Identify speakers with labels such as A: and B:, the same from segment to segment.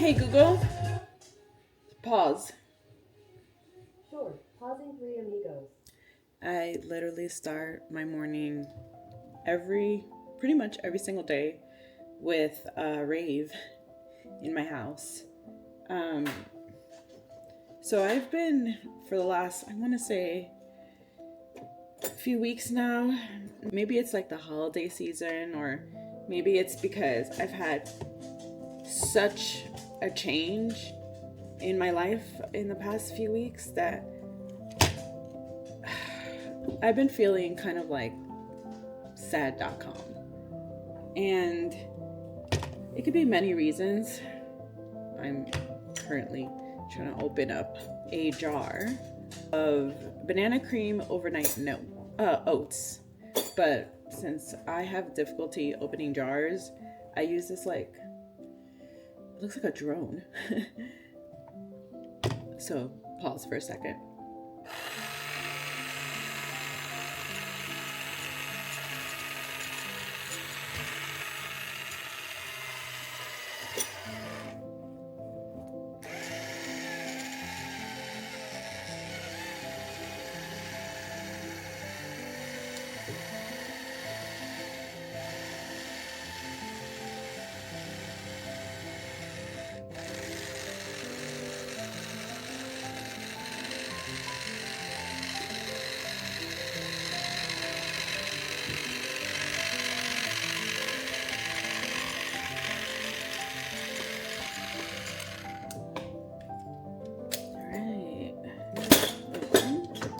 A: Hey Google, pause.
B: Sure, pausing three amigos.
A: I literally start my morning pretty much every single day with a rave in my house. Um, so I've been for the last, I want to say, a few weeks now. Maybe it's like the holiday season, or maybe it's because I've had such a change in my life in the past few weeks that I've been feeling kind of like sad.com. And it could be many reasons. I'm currently trying to open up a jar of banana cream overnight oats. But since I have difficulty opening jars, I use this it looks like a drone. So pause for a second.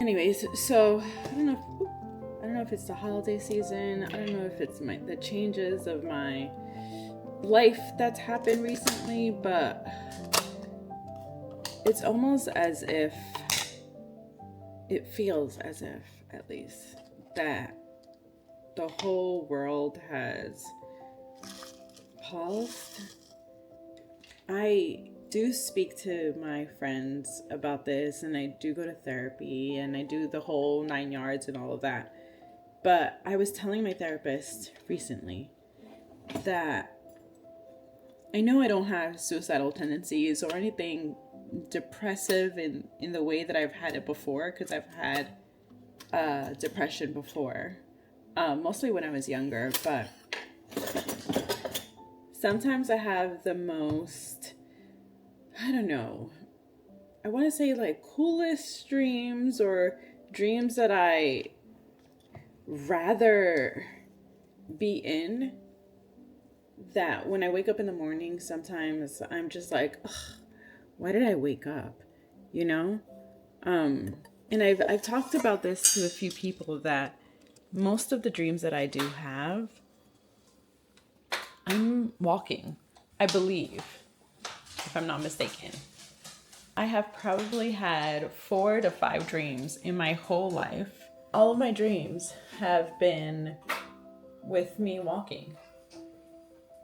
A: Anyways, so I don't know if it's the holiday season. I don't know if it's the changes of my life that's happened recently, but it's almost as if it feels as if, at least, that the whole world has paused. I do speak to my friends about this, and I do go to therapy, and I do the whole 9 yards and all of that. But I was telling my therapist recently that I know I don't have suicidal tendencies or anything depressive in the way that I've had it before, because I've had depression before, mostly when I was younger. But sometimes I have the most, I don't know, I want to say like coolest dreams, or dreams that I rather be in, that when I wake up in the morning, sometimes I'm just like, ugh, why did I wake up? You know? And I've talked about this to a few people, that most of the dreams that I do have, I'm walking, I believe, if I'm not mistaken. I have probably had 4 to 5 dreams in my whole life. All of my dreams have been with me walking.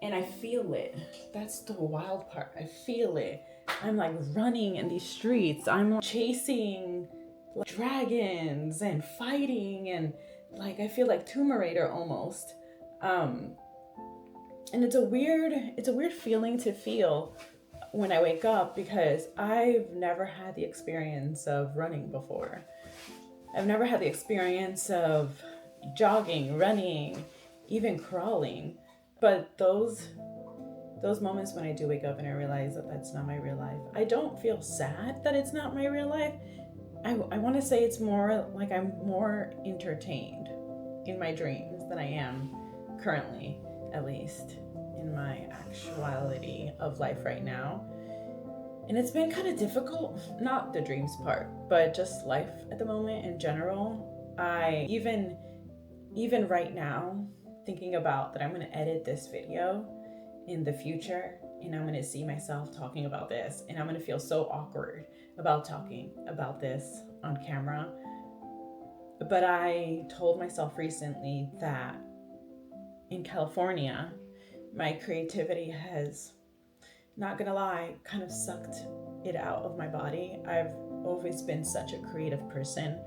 A: And I feel it. That's the wild part. I feel it. I'm like running in these streets. I'm chasing like dragons and fighting, and like I feel like Tomb Raider almost. And it's a weird feeling to feel when I wake up, because I've never had the experience of running before. I've never had the experience of jogging, running, even crawling. But those moments when I do wake up and I realize that that's not my real life, I don't feel sad that it's not my real life. I want to say it's more like I'm more entertained in my dreams than I am currently, at least in my actuality of life right now. And it's been kind of difficult, not the dreams part, but just life at the moment in general. I even right now, thinking about that I'm going to edit this video in the future, and I'm going to see myself talking about this, and I'm going to feel so awkward about talking about this on camera. But I told myself recently that in California, my creativity has, not gonna lie, kind of sucked it out of my body. I've always been such a creative person.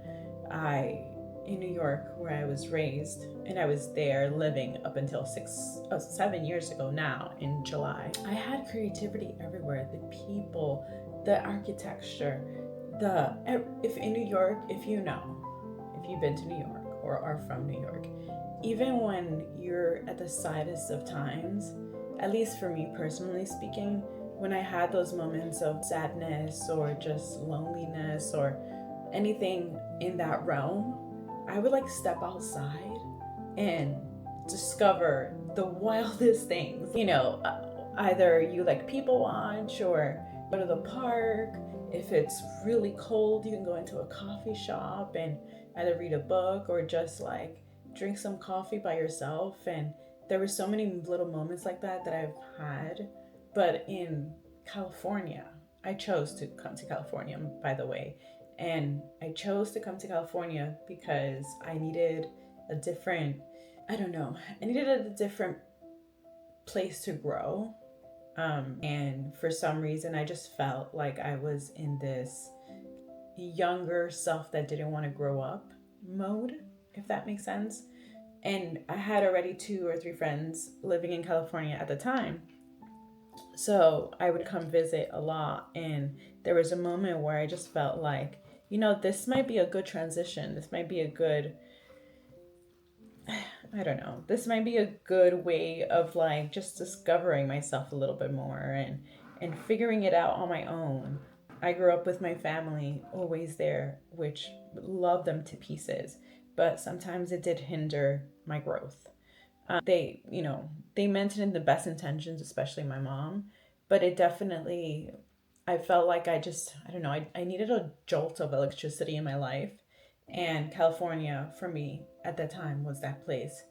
A: I in New York where I was raised, and I was there living up until 7 years ago now in July. I had creativity everywhere. The people, the architecture, if in New York, if you've been to New York or are from New York, even when you're at the saddest of times, at least for me personally speaking, when I had those moments of sadness or just loneliness or anything in that realm, I would like step outside and discover the wildest things. Either you like people watch or go to the park. If it's really cold, you can go into a coffee shop and either read a book or just like drink some coffee by yourself. And there were so many little moments like that I've had. But in California, I chose to come to California, by the way. And I chose to come to California because I needed a different place to grow. And for some reason, I just felt like I was in this younger self that didn't want to grow up mode, if that makes sense. And I had already 2 or 3 friends living in California at the time. So I would come visit a lot. And there was a moment where I just felt like, this might be a good transition. This might be a good, this might be a good way of like just discovering myself a little bit more and figuring it out on my own. I grew up with my family always there, which loved them to pieces, but sometimes it did hinder my growth. They meant it in the best intentions, especially my mom, but it definitely, I felt like I needed a jolt of electricity in my life. And California, for me, at that time, was that place.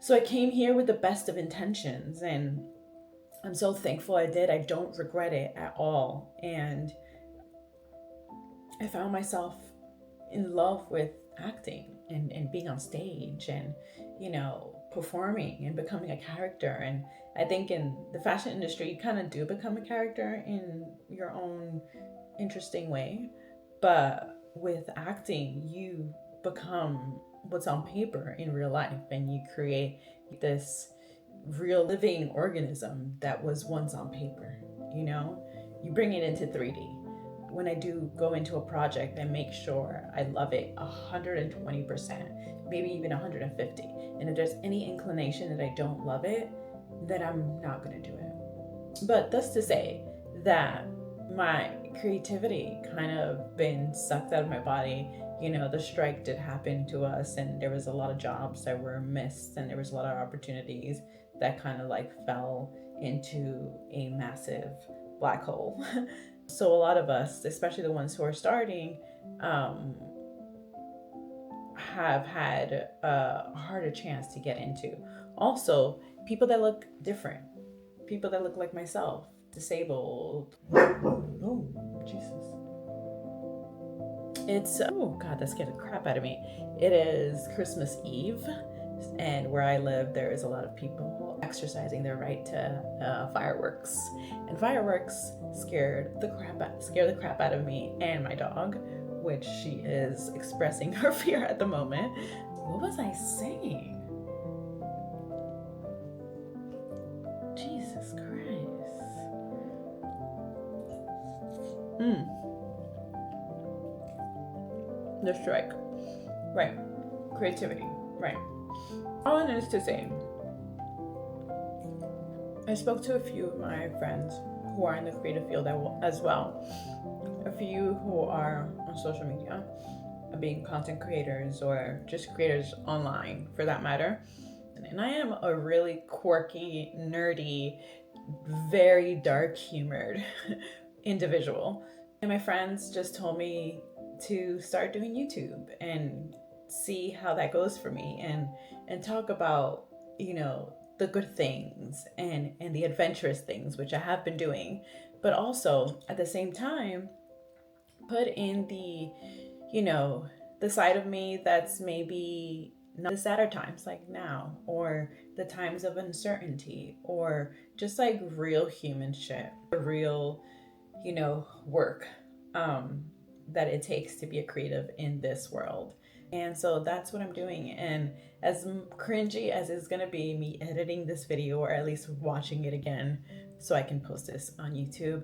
A: So I came here with the best of intentions, and I'm so thankful I did. I don't regret it at all. And I found myself in love with acting and being on stage and, performing and becoming a character. And I think in the fashion industry, you kind of do become a character in your own interesting way. But with acting, you become what's on paper in real life, and you create this real living organism that was once on paper. You bring it into 3D. When I do go into a project, I make sure I love it 120%, maybe even 150. And if there's any inclination that I don't love it, then I'm not going to do it. But that's to say that my creativity kind of been sucked out of my body. The strike did happen to us, and there was a lot of jobs that were missed, and there was a lot of opportunities that kind of like fell into a massive black hole. So a lot of us, especially the ones who are starting, have had a harder chance to get into. Also, people that look different, people that look like myself, disabled. Oh, Jesus. It's, oh God, that scared the crap out of me. It is Christmas Eve, and where I live, there is a lot of people exercising their right to fireworks. And fireworks scare the crap out of me and my dog, which she is expressing her fear at the moment. What was I saying? Jesus Christ. The strike. Right. Creativity. Right. All it is to say, I spoke to a few of my friends who are in the creative field as well. A few who are on social media, being content creators or just creators online for that matter. And I am a really quirky, nerdy, very dark humored individual. And my friends just told me to start doing YouTube and see how that goes for me and talk about, the good things and the adventurous things, which I have been doing, but also at the same time put in the, the side of me that's maybe not the sadder times like now, or the times of uncertainty, or just like real human shit, real, work that it takes to be a creative in this world. And so that's what I'm doing. And as cringy as it's gonna be me editing this video, or at least watching it again so I can post this on YouTube,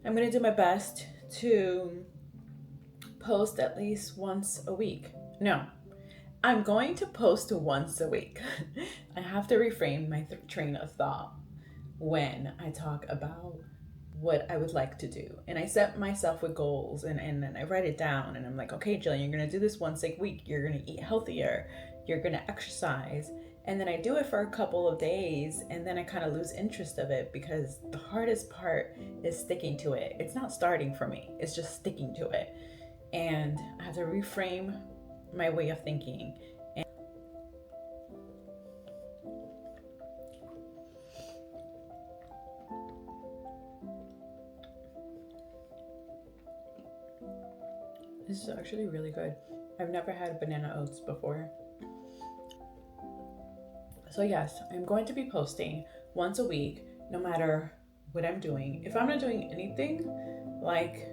A: I'm gonna do my best to post at least once a week. No, I'm going to post once a week. I have to reframe my train of thought when I talk about what I would like to do. And I set myself with goals, and then I write it down, and I'm like, okay, Jillian, you're gonna do this once a week. You're gonna eat healthier. You're gonna exercise. And then I do it for a couple of days, and then I kind of lose interest of it, because the hardest part is sticking to it. It's not starting for me, it's just sticking to it. And I have to reframe my way of thinking. This is actually really good. I've never had banana oats before. So yes, I'm going to be posting once a week, no matter what I'm doing. If I'm not doing anything, like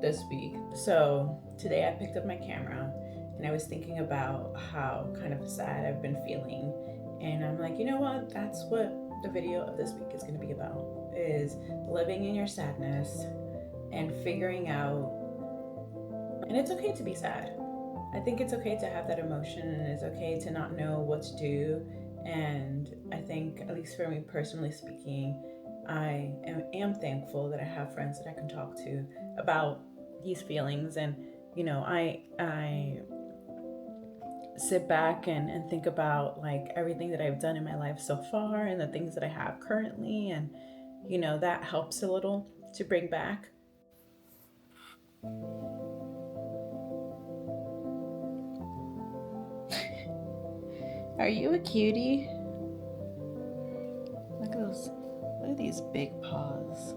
A: this week. So today I picked up my camera, and I was thinking about how kind of sad I've been feeling. And I'm like, you know what? That's what the video of this week is going to be about, is living in your sadness and figuring out. And it's okay to be sad. I think it's okay to have that emotion, and it's okay to not know what to do. And I think, at least for me personally speaking, I am thankful that I have friends that I can talk to about these feelings. And I sit back and think about like everything that I've done in my life so far, and the things that I have currently, and that helps a little to bring back. Are you a cutie? Look at these big paws.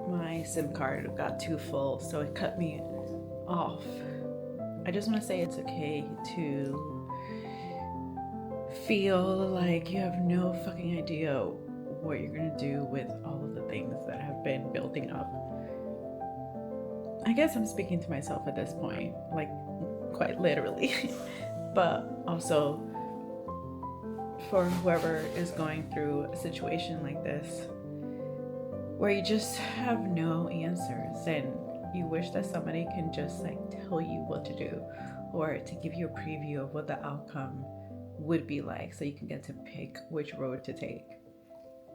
A: My SIM card got too full, so it cut me off. I just want to say it's okay to feel like you have no fucking idea what you're gonna do with all of the things that have been building up. I guess I'm speaking to myself at this point, like quite literally. But also for whoever is going through a situation like this, where you just have no answers, and you wish that somebody can just like tell you what to do, or to give you a preview of what the outcome would be like, so you can get to pick which road to take.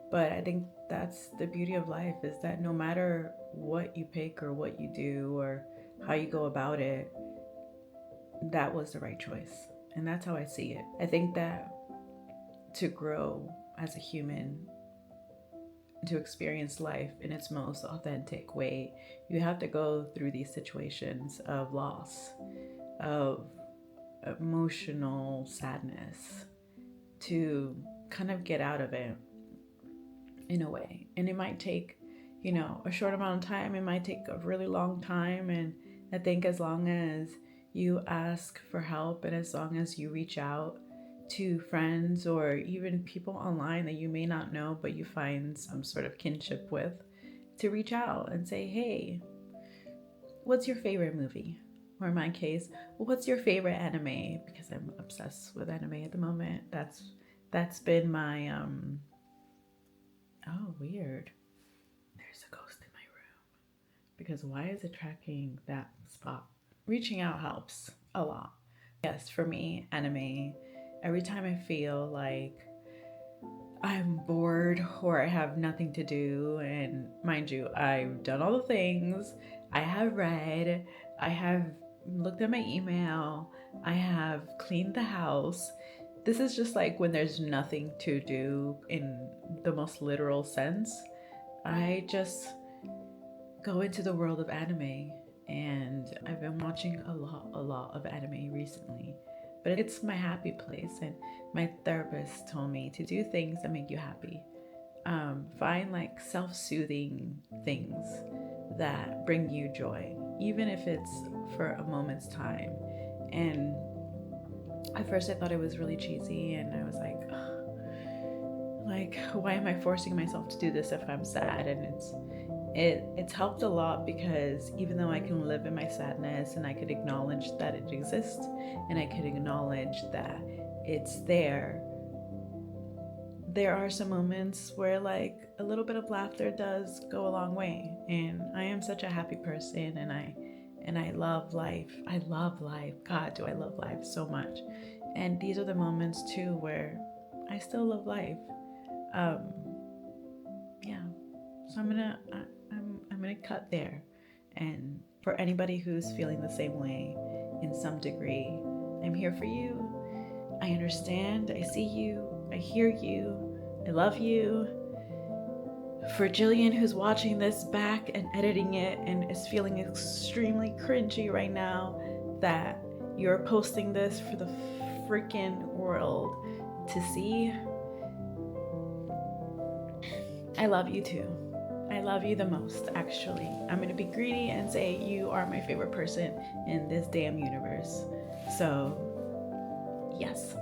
A: But I think that's the beauty of life, is that no matter what you pick or what you do or how you go about it, that was the right choice. And that's how I see it. I think that to grow as a human, to experience life in its most authentic way, you have to go through these situations of loss, of emotional sadness, to kind of get out of it in a way. And it might take, a short amount of time. It might take a really long time. And I think as long as you ask for help, and as long as you reach out to friends or even people online that you may not know but you find some sort of kinship with, to reach out and say, hey, what's your favorite movie? Or in my case, what's your favorite anime? Because I'm obsessed with anime at the moment. That's been my oh, weird. There's a ghost in my room. Because why is it tracking that spot? Reaching out helps a lot. Yes, for me, anime, every time I feel like I'm bored or I have nothing to do, and mind you, I've done all the things, I have read, I have looked at my email, I have cleaned the house. This is just like when there's nothing to do in the most literal sense. I just go into the world of anime. And I've been watching a lot of anime recently, but it's my happy place. And my therapist told me to do things that make you happy. Find like self-soothing things that bring you joy, even if it's for a moment's time. And at first I thought it was really cheesy, and I was like, ugh, like, why am I forcing myself to do this if I'm sad? And It's helped a lot, because even though I can live in my sadness and I could acknowledge that it exists and I could acknowledge that it's there are some moments where like a little bit of laughter does go a long way. And I am such a happy person, and I love life. I love life. God, do I love life so much. And these are the moments too where I still love life. Yeah. So I'm gonna cut there. And for anybody who's feeling the same way in some degree, I'm here for you. I understand. I see you. I hear you. I love you. For Jillian, who's watching this back and editing it and is feeling extremely cringy right now that you're posting this for the freaking world to see, I love you too. I love you the most, actually. I'm going to be greedy and say you are my favorite person in this damn universe. So, yes.